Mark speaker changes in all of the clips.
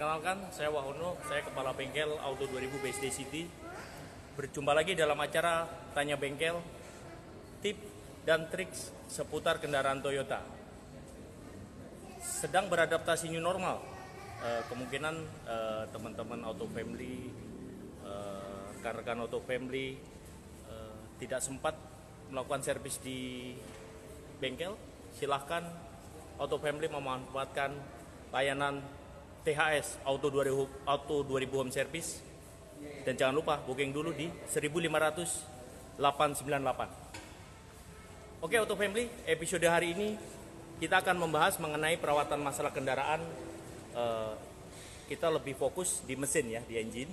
Speaker 1: Perkenalkan, saya Wahono, saya Kepala Bengkel Auto 2000 BSD City. Berjumpa lagi dalam acara Tanya Bengkel, tip dan trik seputar kendaraan Toyota. Sedang beradaptasi new normal, kemungkinan teman-teman Auto Family, rekan-rekan Auto Family tidak sempat melakukan servis di bengkel. Silahkan Auto Family memanfaatkan layanan THS Auto 2000 Home Service, dan jangan lupa booking dulu di 1.500.898. Oke Auto Family, episode hari ini kita akan membahas mengenai perawatan masalah kendaraan. Kita lebih fokus di mesin ya, di engine.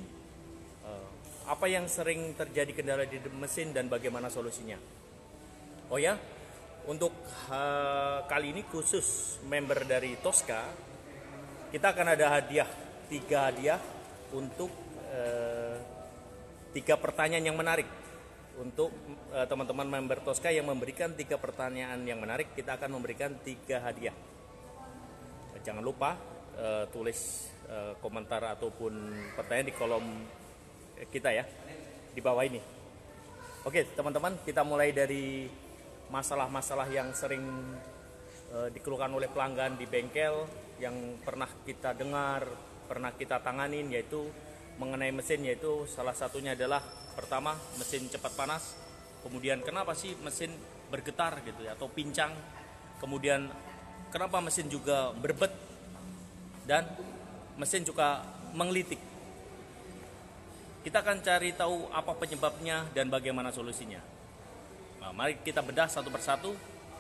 Speaker 1: Apa yang sering terjadi kendala di mesin dan bagaimana solusinya. Oh ya, untuk kali ini khusus member dari Tosca, kita akan ada hadiah, 3 hadiah untuk 3 pertanyaan yang menarik. Untuk teman-teman member Tosca yang memberikan 3 pertanyaan yang menarik, kita akan memberikan 3 hadiah. Jangan lupa tulis komentar ataupun pertanyaan di kolom kita ya, di bawah ini. Oke teman-teman, kita mulai dari masalah-masalah yang sering dikeluhkan oleh pelanggan di bengkel, yang pernah kita dengar, pernah kita tanganin, yaitu mengenai mesin. Yaitu salah satunya adalah pertama, mesin cepat panas. Kemudian kenapa sih mesin bergetar gitu ya, atau pincang. Kemudian kenapa mesin juga berbet, dan mesin juga menggelitik. Kita akan cari tahu apa penyebabnya dan bagaimana solusinya. Nah, mari kita bedah satu persatu.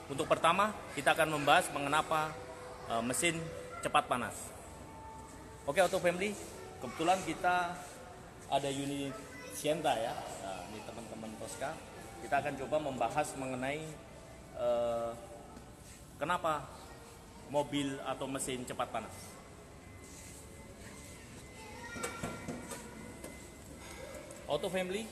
Speaker 1: Untuk pertama, kita akan membahas mengapa mesin cepat panas. Oke Auto Family, kebetulan kita ada unit Sienta ya. Nah, ini teman-teman Tosca. Kita akan coba membahas mengenai kenapa mobil atau mesin cepat panas. Auto Family,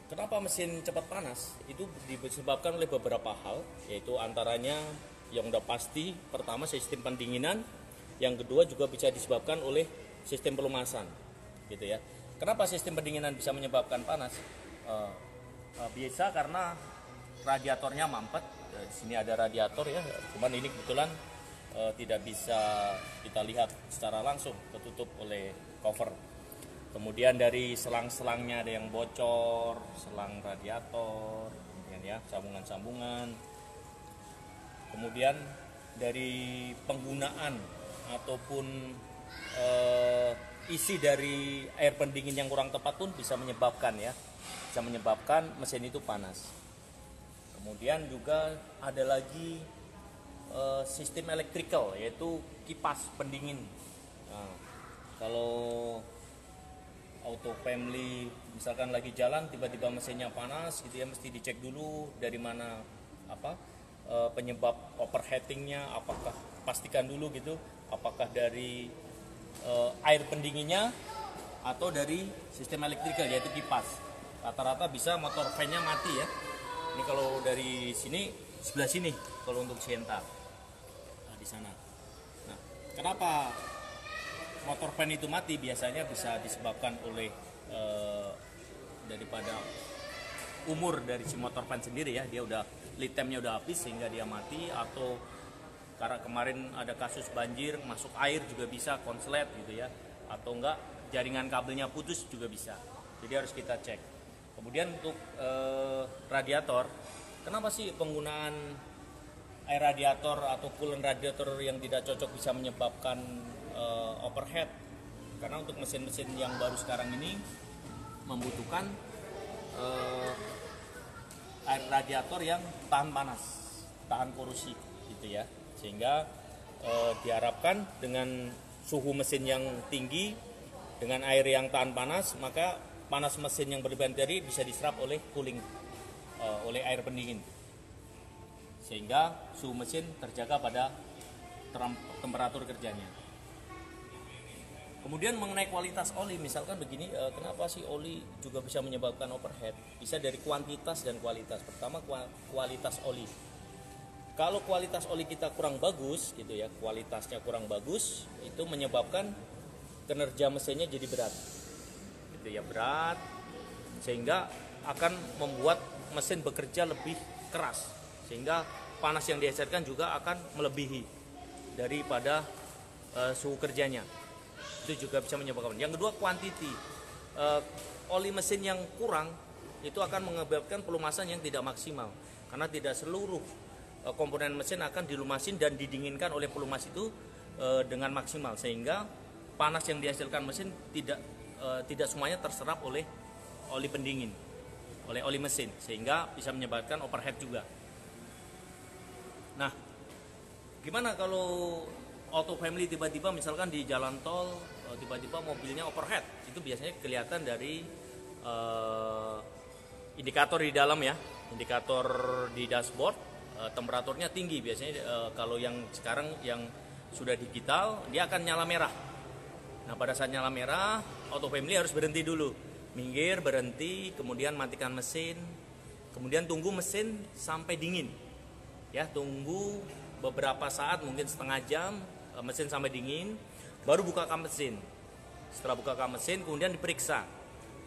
Speaker 1: kenapa mesin cepat panas? Itu disebabkan oleh beberapa hal, yaitu antaranya yang udah pasti, pertama sistem pendinginan, yang kedua juga bisa disebabkan oleh sistem pelumasan, gitu ya. Kenapa sistem pendinginan bisa menyebabkan panas? Biasa karena radiatornya mampet. Di sini ada radiator ya, cuman ini kebetulan tidak bisa kita lihat secara langsung, tertutup oleh cover. Kemudian dari selang-selangnya ada yang bocor, selang radiator, ya, sambungan-sambungan. Kemudian dari penggunaan ataupun isi dari air pendingin yang kurang tepat pun bisa menyebabkan mesin itu panas. Kemudian juga ada lagi sistem elektrikal, yaitu kipas pendingin. Nah, kalau Auto Family misalkan lagi jalan tiba-tiba mesinnya panas gitu ya, mesti dicek dulu dari mana penyebab overheatingnya. Apakah pastikan dulu gitu, apakah dari air pendinginnya atau dari sistem elektrikal yaitu kipas. Rata-rata bisa motor fan-nya mati ya. Ini kalau dari sini, sebelah sini kalau untuk Sienta. Nah, di sana. Nah, kenapa motor fan itu mati? Biasanya bisa disebabkan oleh daripada umur dari si motor fan sendiri ya, dia udah lead time-nya udah habis sehingga dia mati, atau karena kemarin ada kasus banjir masuk air juga bisa konslet gitu ya, atau enggak jaringan kabelnya putus juga bisa. Jadi harus kita cek. Kemudian untuk radiator, kenapa sih penggunaan air radiator atau coolant radiator yang tidak cocok bisa menyebabkan overheat? Karena untuk mesin-mesin yang baru sekarang ini membutuhkan air radiator yang tahan panas, tahan korosi gitu ya. Sehingga diharapkan dengan suhu mesin yang tinggi dengan air yang tahan panas, maka panas mesin yang berlebihan tadi bisa diserap oleh oleh air pendingin, sehingga suhu mesin terjaga pada temperatur kerjanya. Kemudian mengenai kualitas oli, misalkan begini, kenapa sih oli juga bisa menyebabkan overheat? Bisa dari kuantitas dan kualitas. Pertama, kualitas oli. Kalau kualitas oli kita kurang bagus gitu ya, kualitasnya kurang bagus, itu menyebabkan kinerja mesinnya jadi berat. Gitu ya, berat sehingga akan membuat mesin bekerja lebih keras, sehingga panas yang dihasilkan juga akan melebihi daripada suhu kerjanya. Itu juga bisa menyebabkan. Yang kedua, quantity. Oli mesin yang kurang itu akan menyebabkan pelumasan yang tidak maksimal, karena tidak seluruh komponen mesin akan dilumasin dan didinginkan oleh pelumas itu dengan maksimal, sehingga panas yang dihasilkan mesin tidak semuanya terserap oleh oli pendingin, oleh oli mesin, sehingga bisa menyebabkan overheat juga. Nah, gimana kalau auto family tiba-tiba misalkan di jalan tol tiba-tiba mobilnya overheat? Itu biasanya kelihatan dari indikator di dalam ya, indikator di dashboard. Temperaturnya tinggi biasanya. Kalau yang sekarang yang sudah digital, dia akan nyala merah. Nah, pada saat nyala merah, auto family harus berhenti dulu, minggir, berhenti, kemudian matikan mesin, kemudian tunggu mesin sampai dingin ya, tunggu beberapa saat, mungkin setengah jam, mesin sampai dingin, baru buka kap mesin. Setelah buka kap mesin, kemudian diperiksa.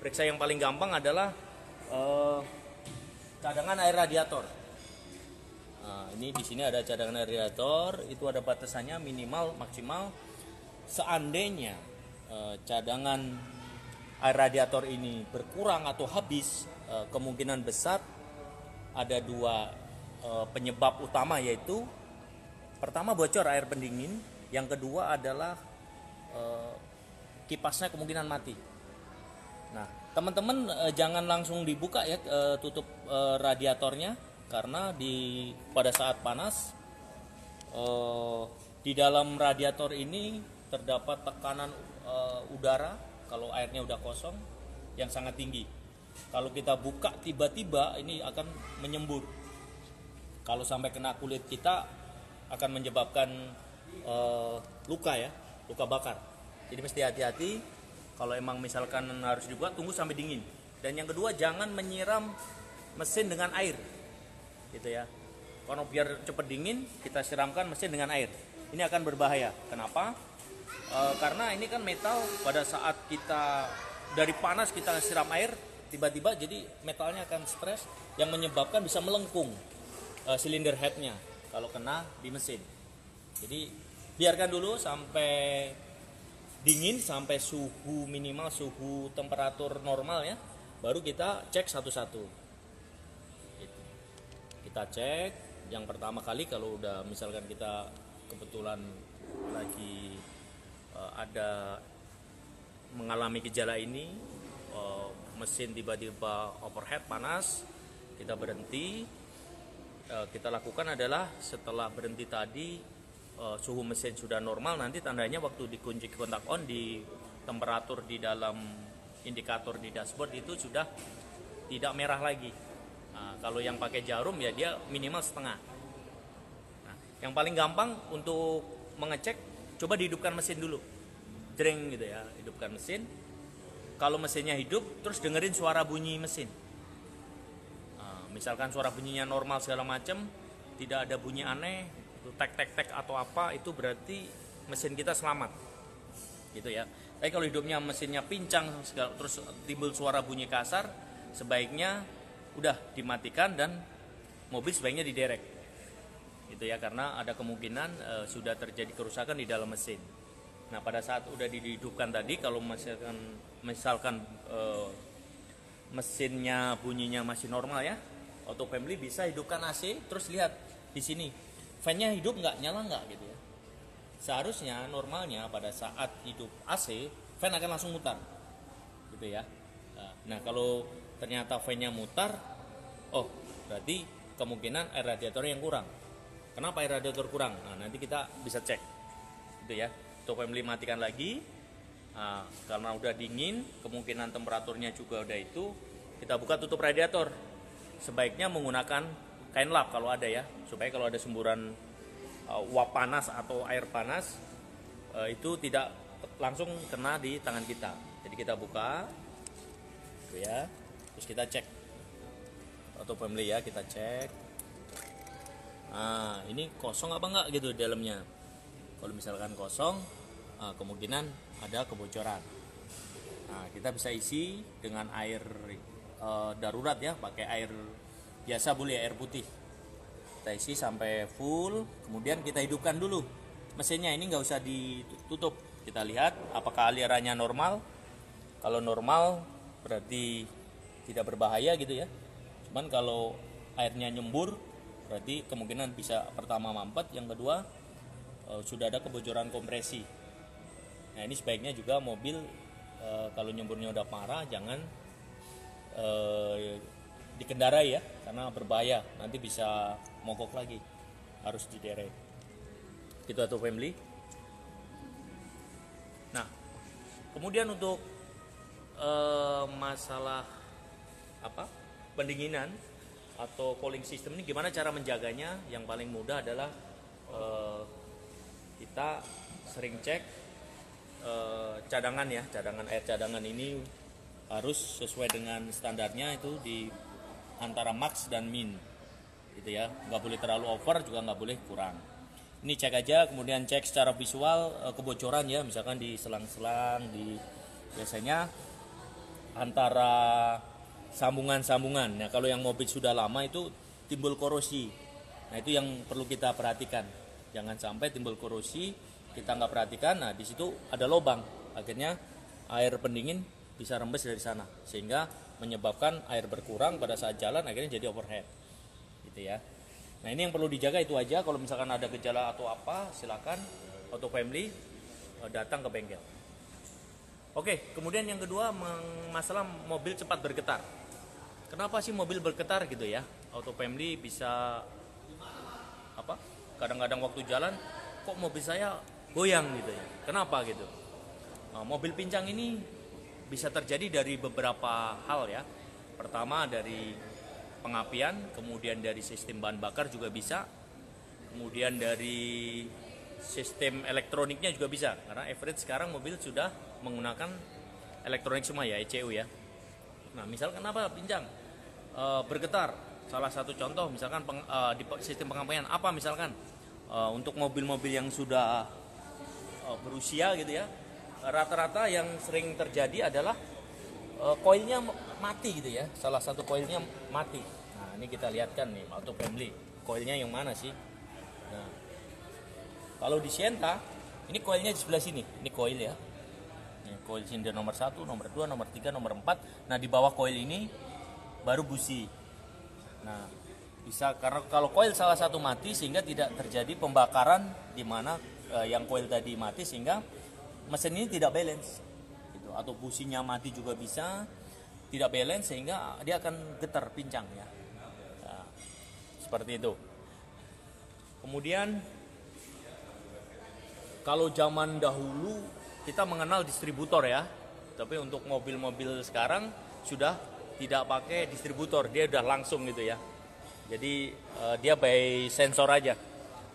Speaker 1: Periksa yang paling gampang adalah cadangan air radiator. Nah, ini di sini ada cadangan air radiator, itu ada batasannya minimal maksimal. Seandainya cadangan air radiator ini berkurang atau habis, kemungkinan besar ada dua penyebab utama, yaitu pertama bocor air pendingin, yang kedua adalah kipasnya kemungkinan mati. Nah, teman-teman jangan langsung dibuka ya, tutup radiatornya, karena pada saat panas di dalam radiator ini terdapat tekanan udara kalau airnya udah kosong yang sangat tinggi. Kalau kita buka tiba-tiba ini akan menyembur. Kalau sampai kena kulit kita akan menyebabkan luka ya, luka bakar. Jadi mesti hati-hati. Kalau emang misalkan harus dibuka, tunggu sampai dingin. Dan yang kedua, jangan menyiram mesin dengan air, gitu ya. Kalau biar cepat dingin, kita siramkan mesin dengan air. Ini akan berbahaya. Kenapa? Karena ini kan metal, pada saat kita dari panas kita siram air, tiba-tiba jadi metalnya akan stres, yang menyebabkan bisa melengkung silinder headnya kalau kena di mesin. Jadi biarkan dulu sampai dingin, sampai suhu minimal, suhu temperatur normal ya, baru kita cek satu-satu. Kita cek yang pertama kali, kalau udah misalkan kita kebetulan lagi ada mengalami gejala ini, mesin tiba-tiba overheat, panas, kita berhenti. Kita lakukan adalah setelah berhenti tadi, suhu mesin sudah normal, nanti tandanya waktu dikunci kontak on, di temperatur di dalam indikator di dashboard itu sudah tidak merah lagi. Nah, kalau yang pakai jarum ya dia minimal setengah. Nah, yang paling gampang untuk mengecek, coba dihidupkan mesin dulu, jreng gitu ya, hidupkan mesin. Kalau mesinnya hidup, terus dengerin suara bunyi mesin. Nah, misalkan suara bunyinya normal segala macam, tidak ada bunyi aneh, tek atau apa, itu berarti mesin kita selamat, gitu ya. Tapi kalau hidupnya mesinnya pincang terus timbul suara bunyi kasar, sebaiknya udah dimatikan dan mobil sebaiknya diderek, gitu ya, karena ada kemungkinan sudah terjadi kerusakan di dalam mesin. Nah, pada saat udah dihidupkan tadi, kalau misalkan mesinnya bunyinya masih normal ya, auto family bisa hidupkan AC, terus lihat di sini fan-nya hidup nggak, nyala nggak gitu ya. Seharusnya normalnya pada saat hidup AC, fan akan langsung mutar, gitu ya. Nah, kalau ternyata fan-nya mutar, oh berarti kemungkinan air radiator yang kurang. Kenapa air radiator kurang? Nah, nanti kita bisa cek, gitu ya. Auto family matikan lagi. Nah, karena udah dingin, kemungkinan temperaturnya juga udah itu, kita buka tutup radiator. Sebaiknya menggunakan kain lap kalau ada ya, supaya kalau ada semburan uap panas atau air panas itu tidak langsung kena di tangan kita. Jadi kita buka, gitu ya, terus kita cek auto family ya, kita cek. Nah, ini kosong apa enggak gitu di dalamnya. Kalau misalkan kosong, kemungkinan ada kebocoran. Nah, kita bisa isi dengan air darurat ya, pakai air biasa boleh, air putih. Kita isi sampai full, kemudian kita hidupkan dulu mesinnya. Ini nggak usah ditutup. Kita lihat apakah alirannya normal. Kalau normal berarti tidak berbahaya gitu ya. Cuman kalau airnya nyembur, berarti kemungkinan bisa pertama mampet, yang kedua sudah ada kebocoran kompresi. Nah, ini sebaiknya juga mobil kalau nyemburnya udah parah jangan dikendarai ya, karena berbahaya, nanti bisa mogok lagi, harus diderek. Itu atau family. Nah, kemudian untuk masalah pendinginan atau cooling system ini gimana cara menjaganya? Yang paling mudah adalah kita sering cek cadangan ya, air cadangan ini harus sesuai dengan standarnya, itu di antara max dan min gitu ya, nggak boleh terlalu over juga nggak boleh kurang. Ini cek aja, kemudian cek secara visual kebocoran ya, misalkan di selang-selang, di biasanya antara sambungan-sambungan. Nah, kalau yang mobil sudah lama itu timbul korosi. Nah, itu yang perlu kita perhatikan. Jangan sampai timbul korosi, kita nggak perhatikan. Nah, di situ ada lubang. Akhirnya air pendingin bisa rembes dari sana, sehingga menyebabkan air berkurang pada saat jalan, akhirnya jadi overhead. Gitu ya. Nah, ini yang perlu dijaga itu aja. Kalau misalkan ada gejala atau apa, silakan auto family datang ke bengkel. Oke, kemudian yang kedua masalah mobil cepat bergetar. Kenapa sih mobil bergetar gitu ya? Auto family bisa kadang-kadang waktu jalan kok mobil saya goyang gitu ya. Kenapa gitu? Nah, mobil pincang ini bisa terjadi dari beberapa hal ya. Pertama dari pengapian, kemudian dari sistem bahan bakar juga bisa, kemudian dari sistem elektroniknya juga bisa, karena average sekarang mobil sudah menggunakan elektronik semua ya, ECU ya. Nah, misal kenapa pincang bergetar, salah satu contoh misalkan di sistem pengapian apa misalkan untuk mobil-mobil yang sudah berusia gitu ya, rata-rata yang sering terjadi adalah koilnya mati gitu ya, salah satu koilnya mati. Nah, ini kita lihatkan nih auto family, koilnya yang mana sih? Nah, kalau di Sienta ini koilnya di sebelah sini, ini koil ya, ini koil silinder nomor 1, nomor 2, nomor 3, nomor 4. Nah, di bawah koil ini baru busi. Nah, bisa karena kalau koil salah satu mati sehingga tidak terjadi pembakaran di mana yang koil tadi mati, sehingga mesin ini tidak balance gitu. Atau businya mati juga bisa tidak balance sehingga dia akan getar, pincang ya. Nah, seperti itu. Kemudian kalau zaman dahulu kita mengenal distributor ya, tapi untuk mobil-mobil sekarang sudah tidak pakai distributor, dia udah langsung gitu ya. Jadi dia by sensor aja.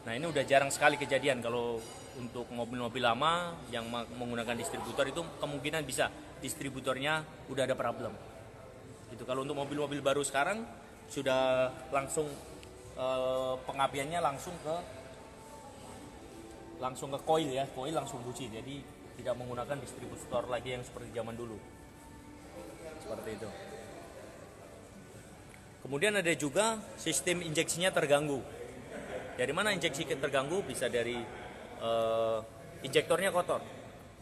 Speaker 1: Nah, ini udah jarang sekali kejadian. Kalau untuk mobil-mobil lama yang menggunakan distributor itu kemungkinan bisa distributornya udah ada problem. Itu kalau untuk mobil-mobil baru sekarang sudah langsung pengapiannya langsung ke koil ya, koil langsung busi. Jadi tidak menggunakan distributor lagi yang seperti zaman dulu. Seperti itu. Kemudian ada juga sistem injeksinya terganggu. Dari mana injeksi terganggu? Bisa dari injektornya kotor.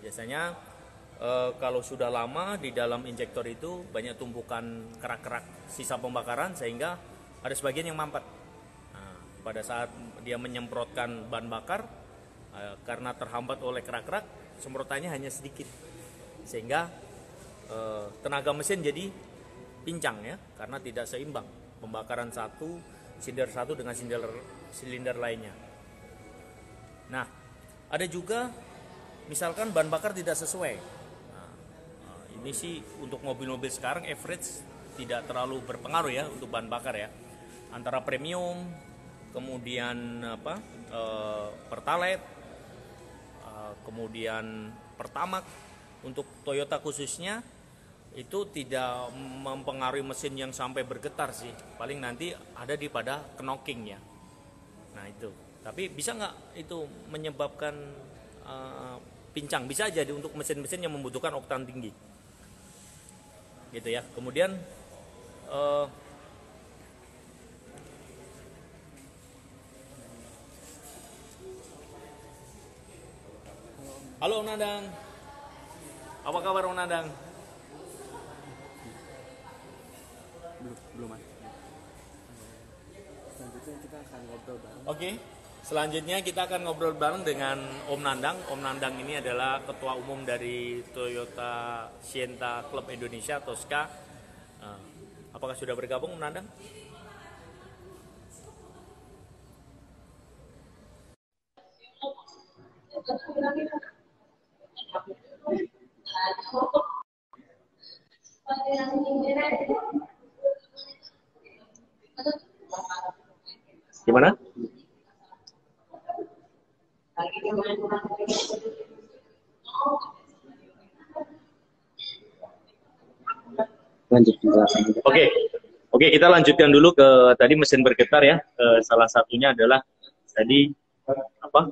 Speaker 1: Biasanya kalau sudah lama di dalam injektor itu banyak tumpukan kerak-kerak sisa pembakaran sehingga ada sebagian yang mampet. Nah, pada saat dia menyemprotkan bahan bakar, karena terhambat oleh kerak-kerak, semprotannya hanya sedikit, sehingga tenaga mesin jadi pincang ya, karena tidak seimbang pembakaran silinder satu dengan silinder lainnya. Nah, ada juga misalkan bahan bakar tidak sesuai. Nah, ini sih untuk mobil-mobil sekarang average tidak terlalu berpengaruh ya untuk bahan bakar ya. Antara premium, kemudian Pertalite, kemudian Pertamax, untuk Toyota khususnya itu tidak mempengaruhi mesin yang sampai bergetar sih. Paling nanti ada di pada knocking ya. Nah itu, tapi bisa nggak itu menyebabkan pincang? Bisa aja untuk mesin-mesin yang membutuhkan oktan tinggi, gitu ya. Kemudian halo Om Nandang, apa kabar Om Nandang?
Speaker 2: Belum Mas. Selanjutnya kita akan ngobrol bareng.
Speaker 1: Oke, selanjutnya kita akan ngobrol bareng dengan Om Nandang. Om Nandang ini adalah ketua umum dari Toyota Sienta Club Indonesia Tosca. Apakah sudah bergabung Om Nandang? Gimana?
Speaker 2: Lanjut penjelasan.
Speaker 1: Oke, kita lanjutkan dulu ke tadi mesin bergetar ya. Salah satunya adalah tadi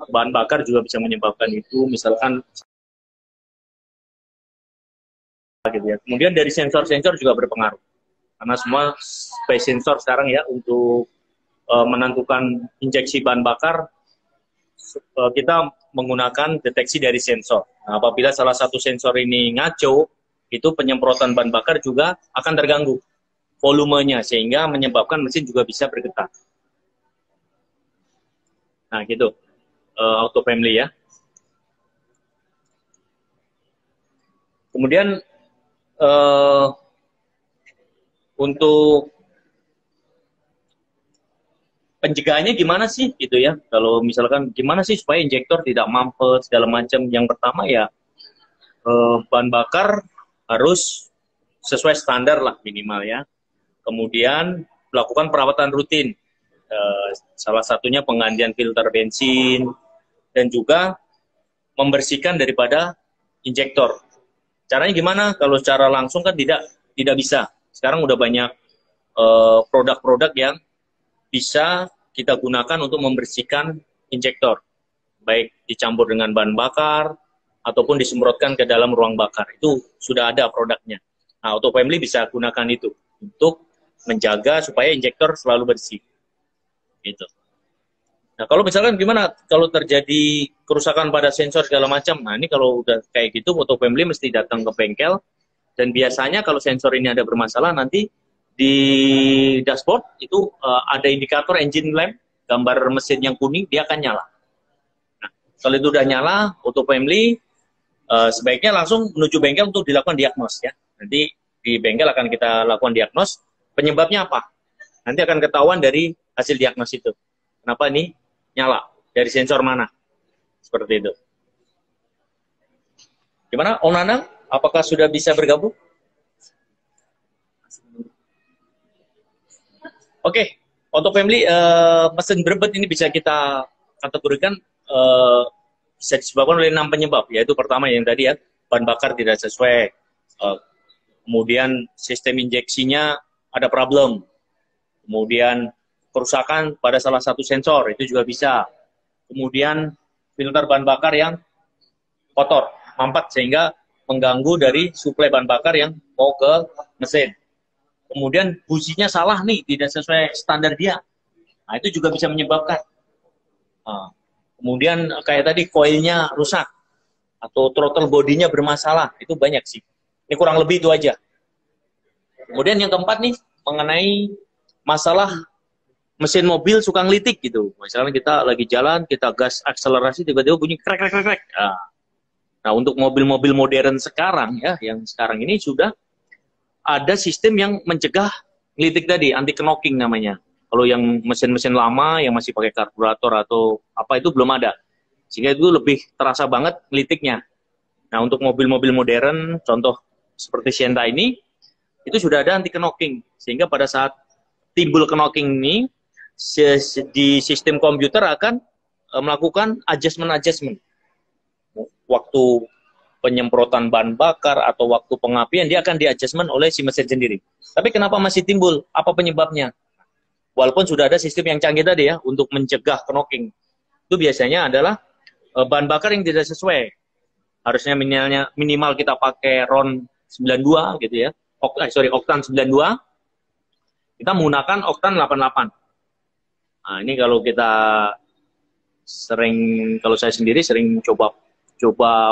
Speaker 1: bahan bakar juga bisa menyebabkan itu, misalkan gitu ya. Kemudian dari sensor-sensor juga berpengaruh. Karena semua space sensor sekarang ya untuk menentukan injeksi bahan bakar kita menggunakan deteksi dari sensor. Nah, apabila salah satu sensor ini ngaco, itu penyemprotan bahan bakar juga akan terganggu volumenya sehingga menyebabkan mesin juga bisa bergetar. Nah, gitu. Auto family ya. Kemudian untuk pencegahannya gimana sih gitu ya? Kalau misalkan gimana sih supaya injektor tidak mampet segala macam? Yang pertama ya bahan bakar harus sesuai standar lah minimal ya. Kemudian melakukan perawatan rutin. Salah satunya penggantian filter bensin dan juga membersihkan daripada injektor. Caranya gimana? Kalau secara langsung kan tidak bisa. Sekarang udah banyak produk-produk yang bisa kita gunakan untuk membersihkan injektor, baik dicampur dengan bahan bakar ataupun disemprotkan ke dalam ruang bakar. Itu sudah ada produknya. Nah, Auto Family bisa gunakan itu untuk menjaga supaya injektor selalu bersih. Gitu. Nah, kalau misalkan gimana kalau terjadi kerusakan pada sensor segala macam? Nah, ini kalau udah kayak gitu, Auto Family mesti datang ke bengkel. Dan biasanya kalau sensor ini ada bermasalah, nanti di dashboard itu ada indikator engine lamp, gambar mesin yang kuning, dia akan nyala. Nah, kalau itu udah nyala, Auto Family sebaiknya langsung menuju bengkel untuk dilakukan diagnos ya. Nanti di bengkel akan kita lakukan diagnos, penyebabnya apa? Nanti akan ketahuan dari hasil diagnos itu. Kenapa ini nyala? Dari sensor mana? Seperti itu. Gimana, Om Nanang? Apakah sudah bisa bergabung? Oke, Auto Family, mesin berebet ini bisa kita kategorikan bisa disebabkan oleh 6 penyebab, yaitu pertama yang tadi ya, bahan bakar tidak sesuai, kemudian sistem injeksinya ada problem, kemudian kerusakan pada salah satu sensor, itu juga bisa, kemudian filter bahan bakar yang kotor, mampet, sehingga mengganggu dari suplai bahan bakar yang mau ke mesin. Kemudian businya salah nih, tidak sesuai standar dia. Nah, itu juga bisa menyebabkan. Nah, kemudian kayak tadi koilnya rusak atau throttle bodinya bermasalah, itu banyak sih. Ini kurang lebih itu aja. Kemudian yang keempat nih, mengenai masalah mesin mobil suka ngelitik gitu. Misalnya kita lagi jalan, kita gas akselerasi, tiba-tiba bunyi krek krek krek krek. Nah, untuk mobil-mobil modern sekarang ya, yang sekarang ini sudah ada sistem yang mencegah ngelitik tadi, anti knocking namanya. Kalau yang mesin-mesin lama yang masih pakai karburator atau apa itu belum ada. Sehingga itu lebih terasa banget ngelitiknya. Nah, untuk mobil-mobil modern, contoh seperti Sienta ini, itu sudah ada anti knocking. Sehingga pada saat timbul knocking ini, di sistem komputer akan melakukan adjustment-adjustment. Waktu penyemprotan bahan bakar atau waktu pengapian, dia akan di-adjustment oleh si mesin sendiri. Tapi kenapa masih timbul? Apa penyebabnya? walaupun sudah ada sistem yang canggih tadi ya untuk mencegah knocking, itu biasanya adalah bahan bakar yang tidak sesuai. Harusnya minimal kita pakai RON 92 gitu ya, oktan 92, kita menggunakan oktan 88. Nah, ini kalau kita kalau saya sendiri sering coba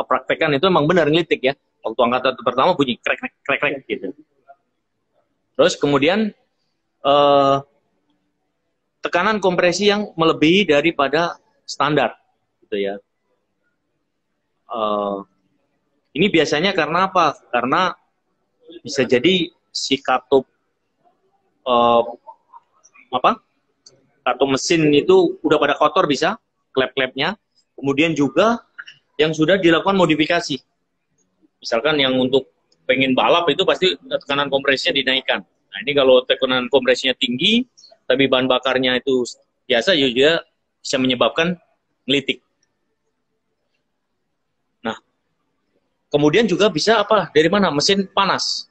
Speaker 1: praktekkan, itu memang benar ngelitik ya. Waktu angkatan pertama bunyi krek krek krek krek gitu. Terus kemudian tekanan kompresi yang melebihi daripada standar gitu ya. Ini biasanya karena apa? Karena bisa jadi si katup katup mesin itu udah pada kotor, bisa klep-klepnya. Kemudian juga yang sudah dilakukan modifikasi. Misalkan yang untuk pengen balap itu pasti tekanan kompresinya dinaikkan. Nah, ini kalau tekanan kompresinya tinggi, tapi bahan bakarnya itu biasa, juga bisa menyebabkan ngelitik. Nah, kemudian juga bisa apa? Dari mana? Mesin panas.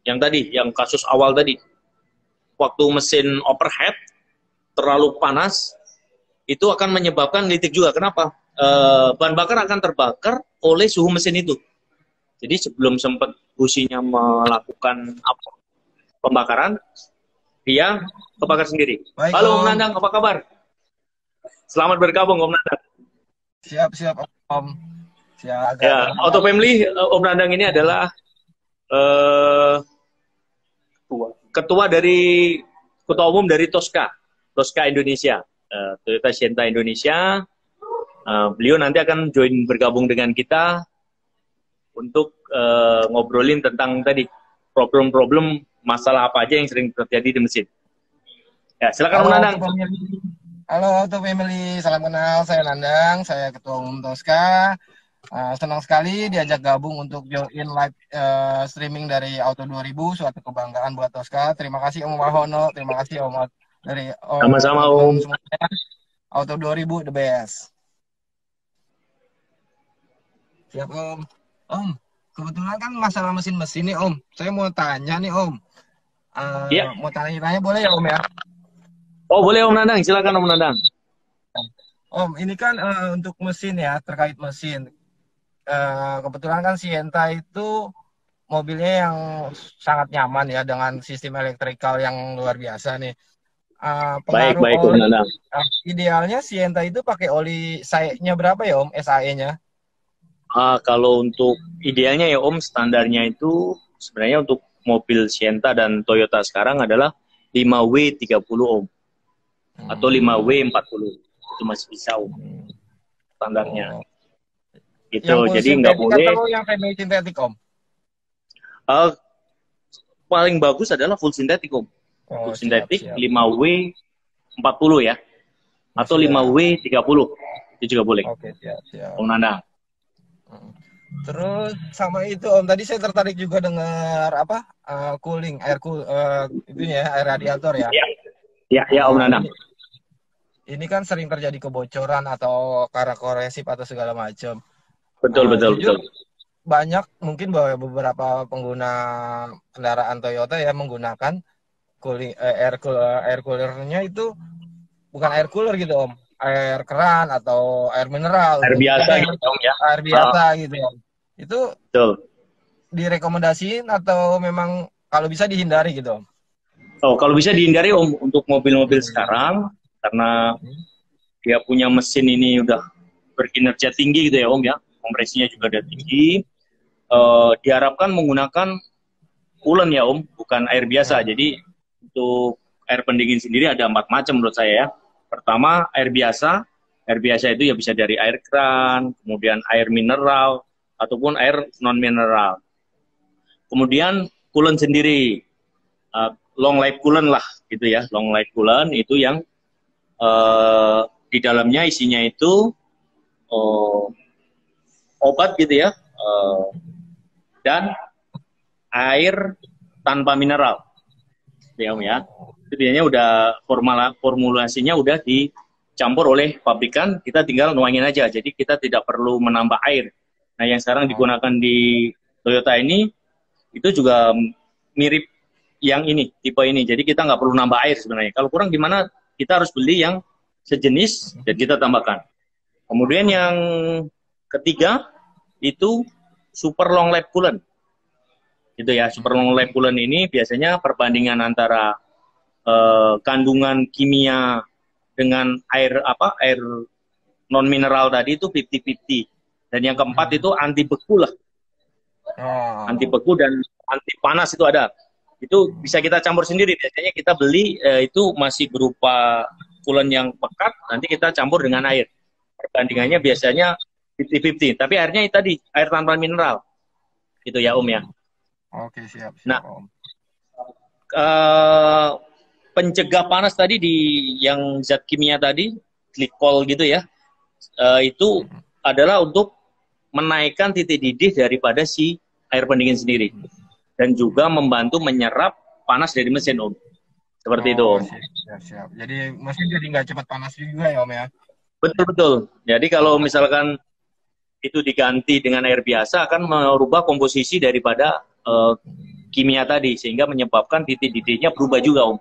Speaker 1: Yang tadi, yang kasus awal tadi. Waktu mesin overhead terlalu panas, itu akan menyebabkan ngelitik juga. Kenapa? Bahan bakar akan terbakar oleh suhu mesin itu. Jadi sebelum sempat businya melakukan pembakaran, dia kebakar sendiri.
Speaker 3: Baik,
Speaker 1: Halo Om
Speaker 3: Om.
Speaker 1: Nandang, apa kabar? Selamat bergabung Om Nandang.
Speaker 3: Siap, Om. Siap.
Speaker 1: Ya, Auto Family, Om Nandang ini adalah ketua umum dari Tosca Indonesia, Toyota Sienta Indonesia. Beliau nanti akan bergabung dengan kita untuk ngobrolin tentang tadi problem-problem masalah apa aja yang sering terjadi di mesin. Ya, silakan Om Nandang.
Speaker 3: Halo Auto Family, salam kenal. Saya Nandang, saya Ketua Umum Tosca. Senang sekali diajak gabung untuk join live streaming dari Auto 2000, suatu kebanggaan buat Tosca. Terima kasih Om Wahono, terima kasih Om dari
Speaker 1: Sama-sama Om.
Speaker 3: Semuanya. Auto 2000 the best. Siap Om. Om, kebetulan kan masalah mesin-mesin nih Om. Saya mau tanya nih Om.
Speaker 1: Iya.
Speaker 3: Mau tanya-tanya boleh ya Om ya?
Speaker 1: Oh boleh Om Nandang, silakan Om Nandang.
Speaker 3: Om, ini kan untuk mesin ya, terkait mesin. Kebetulan kan Sienta itu mobilnya yang sangat nyaman ya, dengan sistem elektrikal yang luar biasa nih. Pengaruh
Speaker 1: Baik Om
Speaker 3: oli,
Speaker 1: Nandang.
Speaker 3: idealnya Sienta itu pakai oli SAE-nya berapa ya Om, SAE-nya?
Speaker 1: Kalau untuk idealnya ya Om, standarnya itu sebenarnya untuk mobil Sienta dan Toyota sekarang adalah 5W30 Om. Atau 5W40. Itu masih bisa Om. Standarnya. Gitu, jadi nggak boleh.
Speaker 3: Atau yang semi sintetik Om?
Speaker 1: Paling bagus adalah full sintetik Om. Full sintetik 5W40 ya. Atau 5W30. Itu juga boleh.
Speaker 3: Oke, siap.
Speaker 1: Om Nandang.
Speaker 3: Terus sama itu Om, tadi saya tertarik juga dengar apa cooling air itu ya, air radiator ya.
Speaker 1: Ya Om Nandang.
Speaker 3: Ini kan sering terjadi kebocoran atau karena koresif atau segala macam.
Speaker 1: Betul.
Speaker 3: Banyak mungkin beberapa pengguna kendaraan Toyota ya menggunakan cooling air coolernya itu bukan air cooler gitu Om, air keran atau air mineral.
Speaker 1: Air biasa gitu Om ya.
Speaker 3: Air biasa gitu Om. Itu
Speaker 1: Betul.
Speaker 3: direkomendasiin atau memang kalau bisa dihindari gitu Om?
Speaker 1: Oh, kalau bisa dihindari Om untuk mobil-mobil sekarang, karena dia punya mesin ini udah berkinerja tinggi gitu ya Om ya, kompresinya juga udah tinggi. Diharapkan menggunakan coolant ya Om, bukan air biasa. Jadi untuk air pendingin sendiri ada 4 macam menurut saya ya. Pertama air biasa itu ya bisa dari air keran, kemudian air mineral ataupun air non mineral. Kemudian coolant sendiri, long life coolant lah gitu ya. Long life coolant itu yang di dalamnya isinya itu obat gitu ya, dan air tanpa mineral ya Om ya. Itu biasanya udah formulasinya udah dicampur oleh pabrikan, kita tinggal nuangin aja, jadi kita tidak perlu menambah air. Nah yang sekarang digunakan di Toyota ini itu juga mirip yang ini, tipe ini. Jadi kita nggak perlu nambah air sebenarnya. Kalau kurang gimana, kita harus beli yang sejenis dan kita tambahkan. Kemudian yang ketiga itu super long life coolant. Gitu ya, super long life coolant ini biasanya perbandingan antara kandungan kimia dengan air non mineral tadi itu 50-50. Dan yang keempat itu anti beku lah. Anti beku dan anti panas itu ada. Itu bisa kita campur sendiri. Biasanya kita beli itu masih berupa coolant yang pekat, nanti kita campur dengan air. Perbandingannya biasanya 50-50. Tapi airnya tadi air tanpa mineral. Gitu ya Om ya.
Speaker 3: Oke, siap
Speaker 1: Nah,
Speaker 3: Om.
Speaker 1: Pencegah panas tadi di yang zat kimia tadi, glikol gitu ya, itu adalah untuk menaikkan titik didih daripada si air pendingin sendiri. Dan juga membantu menyerap panas dari mesin Om. Seperti itu Om.
Speaker 3: Siap. Jadi mesin jadi nggak cepat panas juga ya Om ya?
Speaker 1: Betul. Jadi kalau misalkan itu diganti dengan air biasa akan merubah komposisi daripada kimia tadi sehingga menyebabkan titik didihnya berubah juga Om.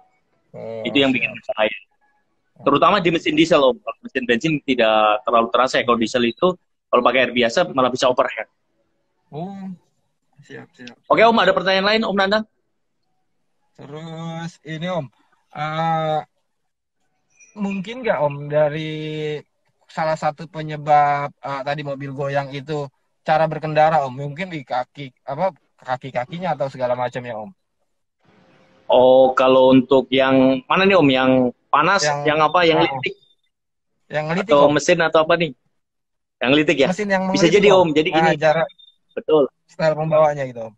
Speaker 1: Itu yang bikin bahaya. Terutama di mesin diesel Om. Kalau mesin bensin tidak terlalu terasa ya. Kalau diesel itu kalau pakai air biasa malah bisa overheat.
Speaker 3: Siap.
Speaker 1: Oke Om, ada pertanyaan lain Om Nandang?
Speaker 3: Terus ini Om, mungkin nggak Om dari salah satu penyebab tadi mobil goyang itu cara berkendara Om, mungkin di kaki-kakinya atau segala macam ya Om?
Speaker 1: Oh, kalau untuk yang mana nih Om? Yang panas, yang apa? Yang litik?
Speaker 3: Yang ngelitik
Speaker 1: atau
Speaker 3: Om.
Speaker 1: Mesin atau apa nih? Yang litik ya?
Speaker 3: Mesin yang
Speaker 1: bisa jadi Om. Jadi gini. Betul.
Speaker 3: Style pembawanya gitu Om.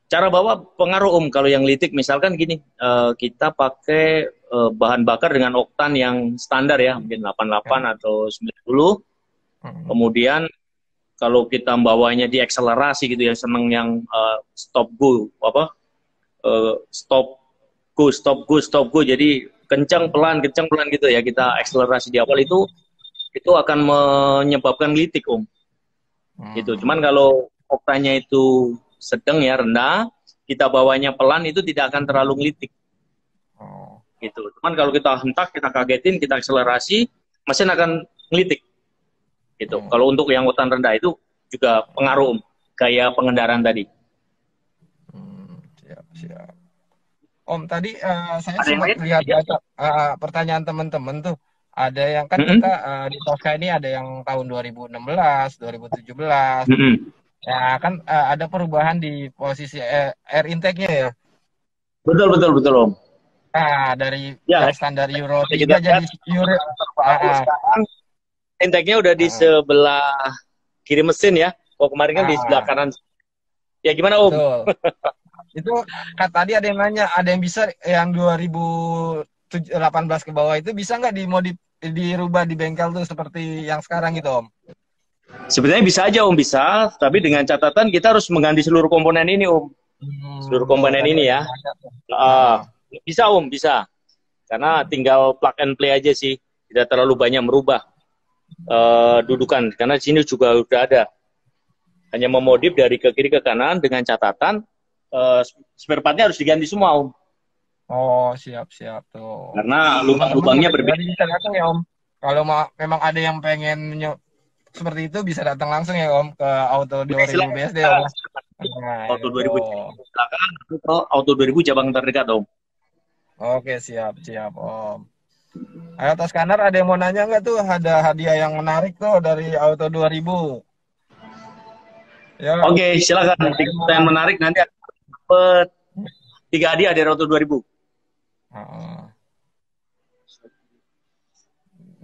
Speaker 1: Cara bawa pengaruh Om. Kalau yang litik misalkan gini, kita pakai bahan bakar dengan oktan yang standar ya, mungkin 88 atau 90. Kemudian kalau kita membawanya di akselerasi gitu ya, seneng yang stop go jadi kencang pelan gitu ya, kita akselerasi di awal itu akan menyebabkan litik Om. Gitu. Cuman kalau oktannya itu sedang ya, rendah, kita bawanya pelan itu tidak akan terlalu ngelitik. Gitu. Cuman kalau kita hentak, kita kagetin, kita akselerasi, mesin akan ngelitik. Gitu. Kalau untuk yang oktan rendah itu juga pengaruh gaya pengendaraan tadi.
Speaker 3: Siap. Om, tadi saya sempat lihat pertanyaan teman-teman tuh. Ada yang kan kita di Tosca ini ada yang tahun 2016, 2017. Ya kan ada perubahan di posisi air intake-nya ya. Betul
Speaker 1: Om.
Speaker 3: Nah, dari yang standar Euro 3 jadi Euro.
Speaker 1: Sekarang intake-nya udah di sebelah kiri mesin ya. Oh, kemarin kan di sebelah kanan. Ya gimana Om?
Speaker 3: Betul. Itu kan tadi ada yang nanya, ada yang bisa yang 2018 ke bawah itu bisa nggak dirubah di bengkel tuh seperti yang sekarang gitu Om?
Speaker 1: Sebenarnya bisa aja Om, bisa, tapi dengan catatan kita harus mengganti seluruh komponen ini Om. Seluruh komponen ini ya. Bisa Om, bisa. Karena tinggal plug and play aja sih, tidak terlalu banyak merubah dudukan, karena di sini juga udah ada. Hanya memodif dari ke kiri ke kanan dengan catatan spare part-nya harus diganti semua Om.
Speaker 3: Oh, siap tuh.
Speaker 1: Karena lubang-lubangnya berbeda.
Speaker 3: Bisa datang ya Om. Kalau memang ada yang pengen seperti itu bisa datang langsung ya Om ke Auto 2000 BSD Om.
Speaker 1: Auto 2000 silakan atau Auto 2000 cabang terdekat Om.
Speaker 3: Oke, siap Om. Ayo Toskaner, ada yang mau nanya nggak tuh? Ada hadiah yang menarik tuh dari Auto 2000. Ya.
Speaker 1: Oke, silakan. Yang menarik nanti dapat 3 hadiah dari Auto 2000.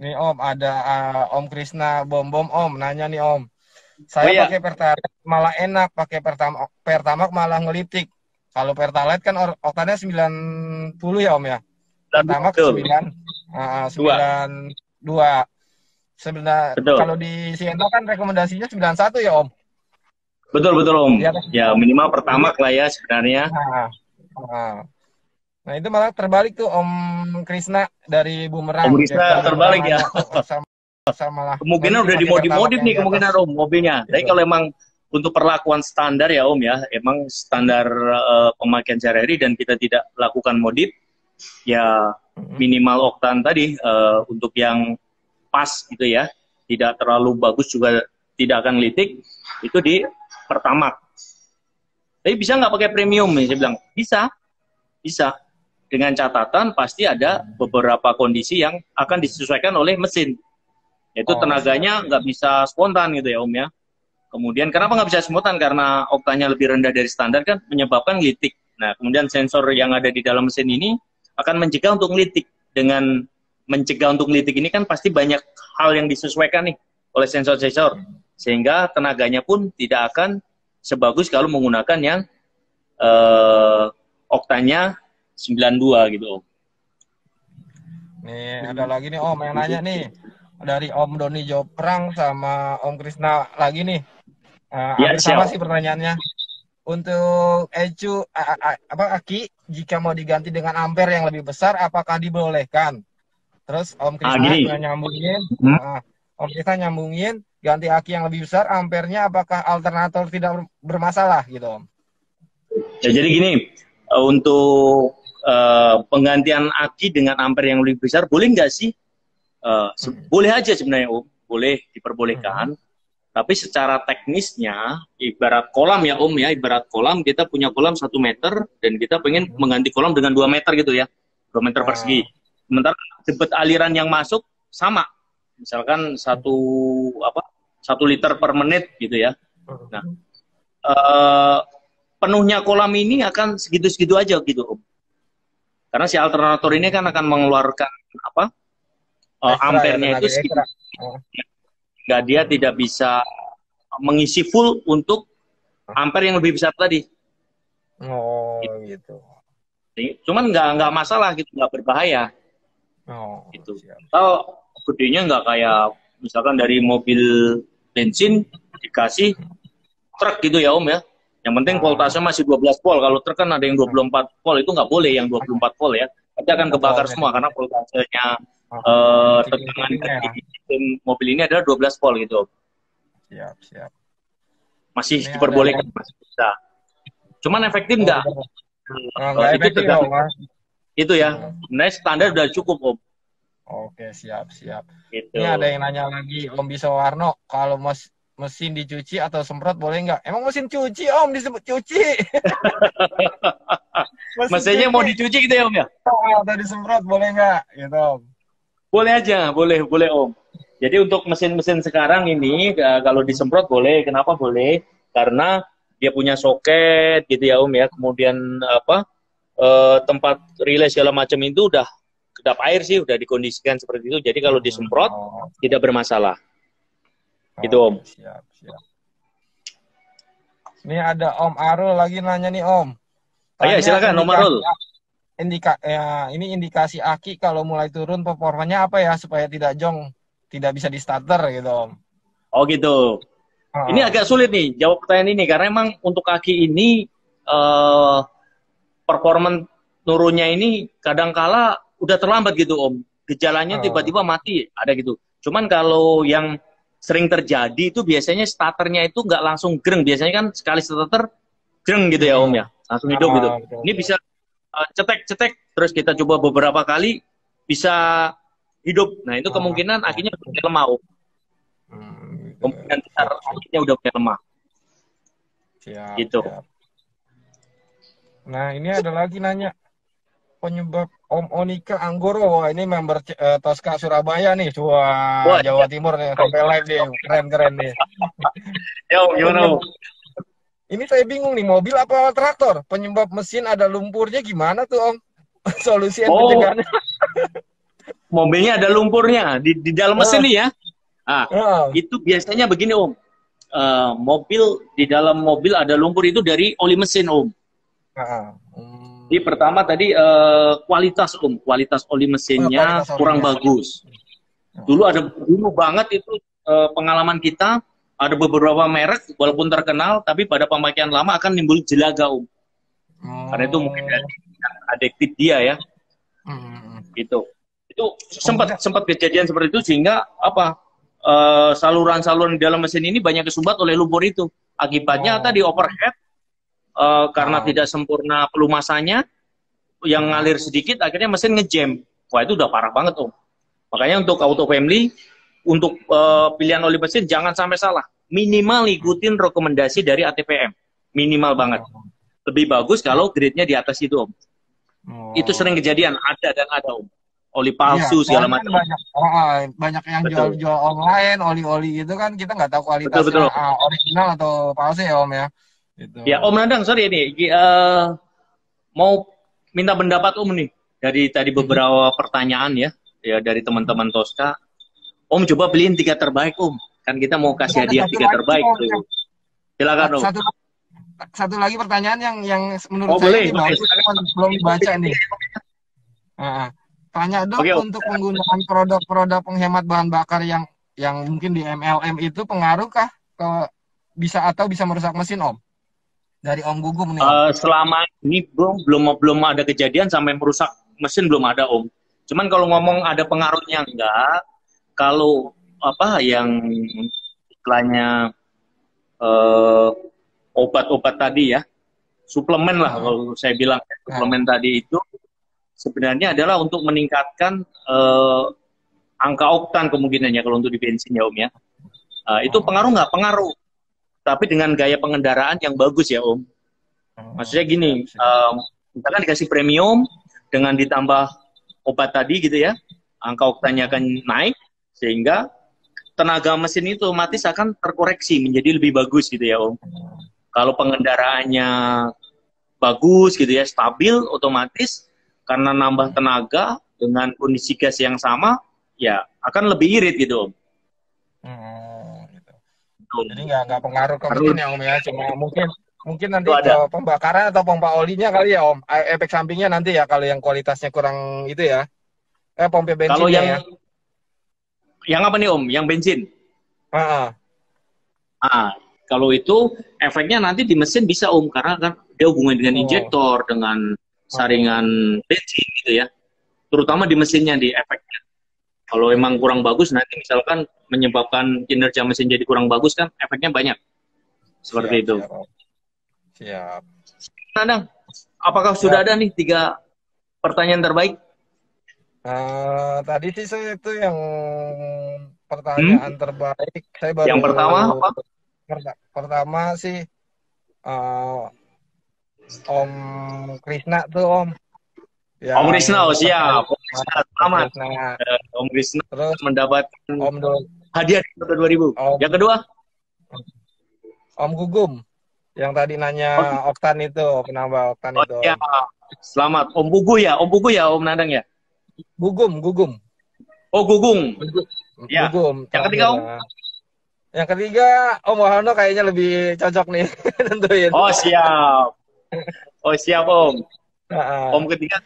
Speaker 3: Nih Om, ada Om Krisna Bom Om nanya nih Om. Saya pakai Pertalite malah enak, pakai Pertamax malah ngelitik. Kalau Pertalite kan oktannya 90 ya Om ya. Pertamax 92. Sebenarnya kalau di Sienta kan rekomendasinya 91 ya Om.
Speaker 1: Betul Om. Ya minimal Pertamax lah ya sebenarnya.
Speaker 3: Nah itu malah terbalik tuh Om Krisna dari Bumerang.
Speaker 1: Om Krisna terbalik ya. Kemungkinan udah dimodif nih kemungkinan Om mobilnya. Tapi kalau emang untuk perlakuan standar ya Om ya, emang standar pemakaian sehari-hari dan kita tidak lakukan modif, ya minimal oktan tadi untuk yang pas gitu ya, tidak terlalu bagus juga tidak akan ngelitik, itu di Pertamax. Tapi bisa nggak pakai premium? Saya bilang bisa, bisa. Dengan catatan pasti ada beberapa kondisi yang akan disesuaikan oleh mesin. Yaitu tenaganya nggak bisa spontan gitu ya Om ya. Kemudian kenapa nggak bisa spontan? Karena oktannya lebih rendah dari standar kan menyebabkan ngelitik. Nah kemudian sensor yang ada di dalam mesin ini akan mencegah untuk ngelitik. Dengan mencegah untuk ngelitik ini kan pasti banyak hal yang disesuaikan nih oleh sensor-sensor. Sehingga tenaganya pun tidak akan sebagus kalau menggunakan yang oktannya 92 gitu Om.
Speaker 3: Nih ada lagi nih Om yang nanya nih dari Om Doni Joprang sama Om Krisna lagi nih.
Speaker 1: Ya,
Speaker 3: Hampir sama
Speaker 1: siap.
Speaker 3: sih pertanyaannya. Untuk ECU aki jika mau diganti dengan ampere yang lebih besar apakah dibolehkan? Terus Om Krisna
Speaker 1: Gini.
Speaker 3: nyambungin, Om Krisna nyambungin ganti aki yang lebih besar ampernya apakah alternator tidak bermasalah gitu Om?
Speaker 1: Ya, jadi gini, untuk penggantian aki dengan ampere yang lebih besar boleh nggak sih? Boleh aja sebenarnya Om, boleh diperbolehkan. Tapi secara teknisnya, ibarat kolam ya Om ya, ibarat kolam kita punya kolam 1 meter dan kita pengen mengganti kolam dengan 2 meter gitu ya, 2 meter persegi. Sementara debit aliran yang masuk sama, misalkan 1 liter per menit gitu ya. Nah, penuhnya kolam ini akan segitu-segitu aja gitu Om. Karena si alternator ini kan akan mengeluarkan ampernya itu segitu. Nggak, dia tidak bisa mengisi full untuk ampere yang lebih besar tadi.
Speaker 3: Oh gitu.
Speaker 1: Cuman nggak masalah gitu, nggak berbahaya. Gitu. Atau gedenya nggak kayak misalkan dari mobil bensin dikasih truk gitu ya Om ya. Yang penting voltasenya masih 12 volt. Kalau truk kan ada yang 24 volt, itu nggak boleh yang 24 volt ya. Nanti akan kebakar semua karena voltasenya tegangan dari sistem mobil ini adalah 12 volt gitu.
Speaker 3: Siap.
Speaker 1: Masih diperbolehkan, masih bisa. Cuman efektif nggak?
Speaker 3: Nggak efektif Om.
Speaker 1: Itu ya. Sebenarnya standar udah cukup Om.
Speaker 3: Oke, siap.
Speaker 1: Gitu.
Speaker 3: Ini ada yang nanya lagi Om Bisowarno, kalau mesin dicuci atau semprot boleh nggak? Emang mesin cuci Om disebut cuci?
Speaker 1: Mesinnya mau dicuci gitu ya Om ya?
Speaker 3: Atau disemprot boleh nggak? Gitu Om.
Speaker 1: Boleh aja, boleh Om. Jadi untuk mesin-mesin sekarang ini kalau disemprot boleh. Kenapa boleh? Karena dia punya soket gitu ya Om ya. Kemudian tempat relay segala macam itu udah kedap air sih, udah dikondisikan seperti itu. Jadi kalau disemprot tidak bermasalah. Gitu Om.
Speaker 3: Siap. Ini ada Om Arul lagi nanya nih Om.
Speaker 1: Ayo silakan Om Arul.
Speaker 3: Ini indikasi aki kalau mulai turun performanya apa ya supaya tidak jong, tidak bisa di starter gitu Om.
Speaker 1: Oh gitu. Ini agak sulit nih jawab pertanyaan ini karena emang untuk aki ini performa turunnya ini kadangkala udah terlambat gitu Om. Gejalanya tiba-tiba mati ada gitu. Cuman kalau yang sering terjadi itu biasanya starternya itu nggak langsung greng. Biasanya kan sekali starter greng gitu ya Om ya. Langsung hidup gitu. Ini bisa cetek terus kita coba beberapa kali bisa hidup. Nah itu kemungkinan akhirnya udah lemah Om. Kemungkinan besar akhirnya udah mulai lemah. Gitu.
Speaker 3: Nah ini ada lagi nanya penyebab Om Onika Anggoro. Wah ini member Tosca Surabaya nih. Wah Jawa Timur nih sampai live nih. Keren nih.
Speaker 1: Ya Om gimana Om?
Speaker 3: Ini saya bingung nih, mobil apa traktor? Penyebab mesin ada lumpurnya gimana tuh Om? Solusi pencegahannya?
Speaker 1: Mobilnya ada lumpurnya di dalam mesin nih ya. Itu biasanya begini Om. Mobil di dalam mobil ada lumpur itu dari oli mesin Om. Jadi pertama tadi kualitas Om, kualitas oli mesinnya kurang bagus. Dulu banget itu pengalaman kita. Ada beberapa merek, walaupun terkenal, tapi pada pemakaian lama akan nimbul jelaga, Om. Karena itu mungkin dari adiktif dia ya. Gitu. Itu sempat kejadian seperti itu, sehingga saluran-saluran di dalam mesin ini banyak kesumbat oleh lumpur itu. Akibatnya
Speaker 3: Oh.
Speaker 1: tadi overhead, karena
Speaker 3: Oh.
Speaker 1: tidak sempurna pelumasannya, yang ngalir sedikit, akhirnya mesin ngejam. Wah, itu udah parah banget, Om. Makanya untuk auto family, untuk pilihan oli mesin jangan sampai salah. Minimal ikutin rekomendasi dari ATPM. Minimal banget. Lebih bagus kalau grade-nya di atas itu, Om. Itu sering
Speaker 3: Oh.
Speaker 1: kejadian, ada dan ada, Om. Oli
Speaker 3: Iya,
Speaker 1: palsu segala
Speaker 3: soalnya kan
Speaker 1: macam.
Speaker 3: banyak yang
Speaker 1: Betul.
Speaker 3: jual-jual online, oli-oli gitu kan kita nggak tahu
Speaker 1: Betul,
Speaker 3: kualitasnya
Speaker 1: betul.
Speaker 3: original atau palsu ya Om ya. Gitu.
Speaker 1: Ya, Om Nandang, sorry ini. Mau minta pendapat Om nih. Dari tadi beberapa pertanyaan ya dari teman-teman Tosca. Om coba beliin 3 terbaik, Om. Kan kita mau kasih
Speaker 3: Ada
Speaker 1: hadiah
Speaker 3: satu
Speaker 1: 3
Speaker 3: lagi
Speaker 1: terbaik
Speaker 3: Om,
Speaker 1: tuh. Silakan, Om.
Speaker 3: satu lagi pertanyaan yang menurut
Speaker 1: Oh,
Speaker 3: saya
Speaker 1: boleh,
Speaker 3: ini
Speaker 1: boleh.
Speaker 3: bagus, cuman belum dibaca nih. Tanya dok,
Speaker 1: Oke, Om.
Speaker 3: untuk penggunaan produk-produk penghemat bahan bakar yang mungkin di MLM itu pengaruhkah ke bisa merusak mesin Om? Dari Om Gugum nih Om.
Speaker 1: Selama ini belum ada kejadian sampai merusak mesin, belum ada, Om. Cuman kalau ngomong ada pengaruhnya enggak, kalau apa yang istilahnya obat-obat tadi ya, suplemen lah kalau saya bilang, suplemen tadi itu sebenarnya adalah untuk meningkatkan angka oktan kemungkinannya kalau untuk di bensin ya Om ya. Itu pengaruh nggak? Pengaruh. Tapi dengan gaya pengendaraan yang bagus ya Om. Maksudnya gini, misalkan dikasih premium dengan ditambah obat tadi gitu ya, angka oktannya akan naik sehingga tenaga mesin itu otomatis akan terkoreksi menjadi lebih bagus gitu ya Om. Kalau pengendaraannya bagus gitu ya, stabil, otomatis karena nambah tenaga dengan kondisi gas yang sama, ya akan lebih irit gitu Om.
Speaker 3: Gitu. Jadi nggak pengaruh ke mesin ya Om ya, cuma mungkin nanti
Speaker 1: Itu ada.
Speaker 3: ke pembakaran atau pompa olinya kali ya Om. Efek sampingnya nanti ya kalau yang kualitasnya kurang itu ya. Pompa bensinnya
Speaker 1: Kalau
Speaker 3: ya.
Speaker 1: yang apa nih Om? Yang bensin? Kalau itu efeknya nanti di mesin bisa Om, karena kan dia hubungan dengan injektor, dengan saringan bensin gitu ya. Terutama di mesinnya, di efeknya. Kalau emang kurang bagus, nanti misalkan menyebabkan kinerja mesin jadi kurang bagus kan, efeknya banyak. Seperti itu.
Speaker 3: Siap.
Speaker 1: Nandang, apakah sudah ada nih 3 pertanyaan terbaik?
Speaker 3: Tadi sih saya itu yang pertanyaan terbaik. Saya baru.
Speaker 1: Yang pertama apa?
Speaker 3: Pertama sih Om Krisna tuh Om.
Speaker 1: Om Krisna, siap. Selamat. Om Krisna
Speaker 3: terus
Speaker 1: mendapatkan hadiah di Auto 2000. Yang kedua?
Speaker 3: Om Gugum. Yang tadi nanya oktan itu, penambah oktan itu.
Speaker 1: Ya. Selamat. Om Bugu ya? Om Nandang ya?
Speaker 3: Gugum.
Speaker 1: Oh, Gugung. Ya.
Speaker 3: Gugum.
Speaker 1: Yang ketiga Om?
Speaker 3: Yang ketiga Om Wahano kayaknya lebih cocok nih tentuin.
Speaker 1: Oh, siap. Om. Om ketiga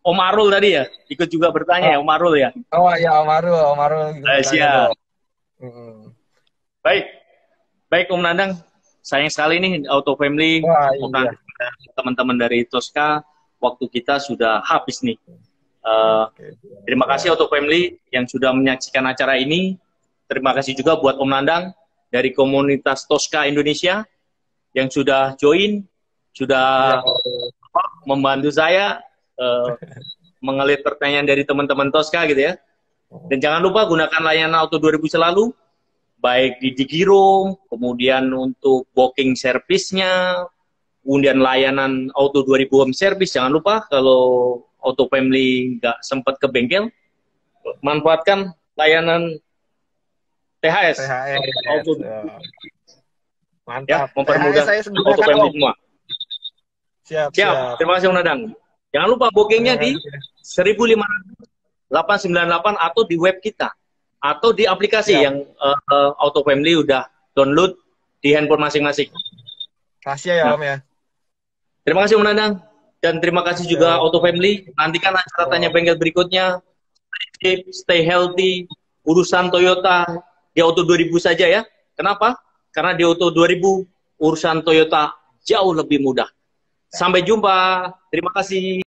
Speaker 1: Om Arul tadi ya? Ikut juga bertanya ya, Om Arul ya?
Speaker 3: Oh iya, Om Arul.
Speaker 1: Siap. Baik Om Nandang. Sayang sekali nih Auto Family, teman-teman dari Tosca, waktu kita sudah habis nih. Terima kasih Auto Family yang sudah menyaksikan acara ini. Terima kasih juga buat Om Nandang dari komunitas Tosca Indonesia yang sudah join, sudah membantu saya mengelit pertanyaan dari teman-teman Tosca gitu ya. Dan jangan lupa gunakan layanan Auto 2000 selalu, baik di Digiroom, kemudian untuk booking servisnya, kemudian layanan Auto 2000 home service. Jangan lupa kalau Auto Family nggak sempat ke bengkel, manfaatkan layanan THS. Auto.
Speaker 3: Mantap.
Speaker 1: Ya, mempermudah Auto Family semua. Siap. Terima kasih Om Nandang. Jangan lupa bookingnya di 1500-898 atau di web kita atau di aplikasi yang Auto Family udah download di handphone masing-masing.
Speaker 3: Kasih ya Om ya.
Speaker 1: Terima kasih Om Nandang dan terima kasih juga Auto Family. Nantikan acara tanya bengkel berikutnya. Stay healthy. Urusan Toyota di Auto 2000 saja ya. Kenapa? Karena di Auto 2000 urusan Toyota jauh lebih mudah. Sampai jumpa. Terima kasih.